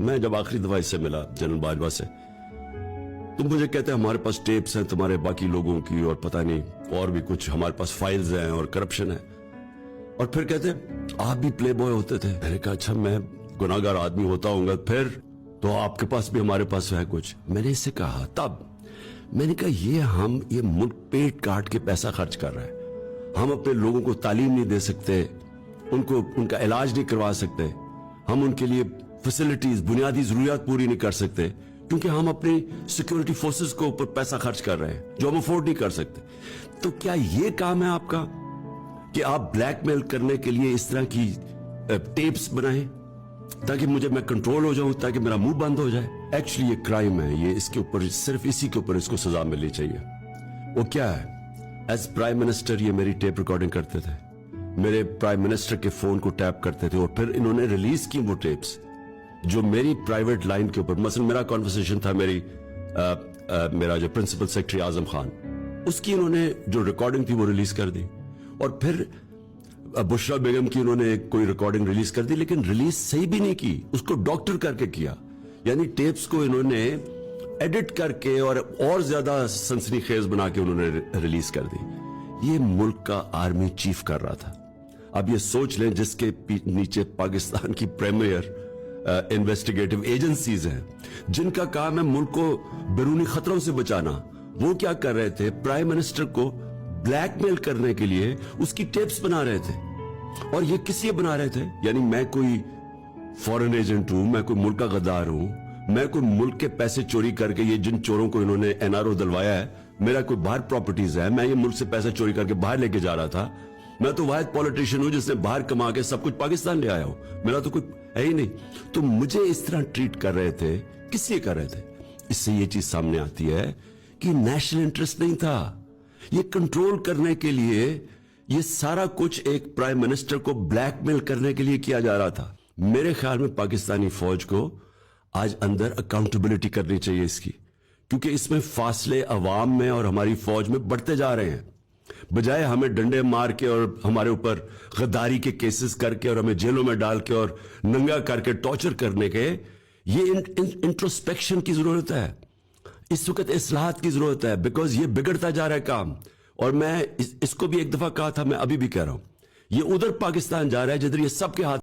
میں جب آخری دفعہ اس سے ملا جنرل باجوہ سے تو مجھے کہتے ہیں ہمارے پاس ٹیپس ہیں تمہارے باقی لوگوں کی اور پتہ نہیں اور بھی کچھ ہمارے پاس فائلز ہیں اور کرپشن ہے, اور پھر کہتے آپ بھی پلے بوائے ہوتے تھے. میں نے کہا اچھا میں گناہگار آدمی ہوتا ہوں گا پھر تو آپ کے پاس بھی ہمارے پاس ہے کچھ. میں نے اس سے کہا تب میں نے کہا یہ ملک پیٹ کاٹ کے پیسہ خرچ کر رہا ہے, ہم اپنے لوگوں کو تعلیم نہیں دے سکتے, ان کا علاج نہیں کروا سکتے, ہم ان کے لیے فیسلٹیز بنیادی ضروریات پوری نہیں کر سکتے کیونکہ ہم اپنی سیکیورٹی فورسز کو اوپر پیسہ خرچ کر رہے ہیں جو ہم افورڈ نہیں کر سکتے. تو کیا یہ کام ہے آپ کا کہ آپ بلیک میل کرنے کے لیے اس طرح کی ٹیپس بنائیں تاکہ میں کنٹرول ہو جاؤں, تاکہ میرا منہ بند ہو جائے؟ ایکچولی یہ کرائم ہے, یہ اس کے اوپر صرف اسی کے اوپر اس کو سزا ملنی چاہیے. وہ کیا ہے, ایز پرائم منسٹر یہ میری ٹیپ ریکارڈنگ کرتے تھے, میرے پرائم منسٹر کے فون کو ٹیپ کرتے تھے اور پھر انہوں نے ریلیز کی وہ ٹیپس جو میری پرائیویٹ لائن کے اوپر, مثلا میرا کانورسیشن تھا میرا جو پرنسپل سیکرٹری اعظم خان, اس کی انہوں نے جو ریکارڈنگ تھی وہ ریلیز کر دی, اور پھر بشرا بیگم کی انہوں نے کوئی ریکارڈنگ ریلیز کر دی لیکن ریلیز صحیح بھی نہیں کی, اس کو ڈاکٹر کر کے کیا, یعنی ٹیپس کو انہوں نے ایڈٹ کر کے اور زیادہ سنسنی خیز بنا کے انہوں نے ریلیز کر دی. یہ ملک کا آرمی چیف کر رہا تھا. اب یہ سوچ لیں جس کے نیچے پاکستان کی پریمیئر انویسٹیگیٹو ایجنسیز ہیں جن کا کام ہے ملک کو بیرونی خطروں سے بچانا, وہ کیا کر رہے تھے, پرائم منسٹر کو بلیک میل کرنے کے لیے اس کی ٹیپس بنا رہے تھے. اور یہ کس لیے بنا رہے تھے, یعنی میں کوئی فورن ایجنٹ ہوں, میں کوئی ملک کا غدار ہوں, میں کوئی ملک کے پیسے چوری کر کے, یہ جن چوروں کو انہوں نے NRO دلوایا ہے, میرا کوئی باہر پراپرٹیز ہے, میں یہ ملک سے پیسے چوری کر کے باہر لے کے جا رہا تھا, میں تو واحد پولیٹیشین ہوں جس نے باہر کما کے سب کچھ پاکستان لے آیا ہوں, میرا تو کوئی ہے ہی نہیں. تو مجھے اس طرح ٹریٹ کر رہے تھے, کس لیے کر رہے تھے؟ اس سے یہ چیز سامنے آتی ہے کہ نیشنل انٹرسٹ نہیں تھا, یہ کنٹرول کرنے کے لیے یہ سارا کچھ ایک پرائم منسٹر کو بلیک میل کرنے کے لیے کیا جا رہا تھا. میرے خیال میں پاکستانی فوج کو آج اندر اکاؤنٹیبلٹی کرنی چاہیے اس کی, کیونکہ اس میں فاصلے عوام میں اور ہماری فوج میں بڑھتے جا رہے ہیں. بجائے ہمیں ڈنڈے مار کے اور ہمارے اوپر غداری کے کیسز کر کے اور ہمیں جیلوں میں ڈال کے اور ننگا کر کے ٹارچر کرنے کے, یہ انٹروسپیکشن کی ضرورت ہے, اس وقت اصلاحات کی ضرورت ہے, بیکاز یہ بگڑتا جا رہا ہے کام. اور میں اس کو بھی ایک دفعہ کہا تھا, میں ابھی بھی کہہ رہا ہوں, یہ ادھر پاکستان جا رہا ہے جدھر یہ سب کے ہاتھ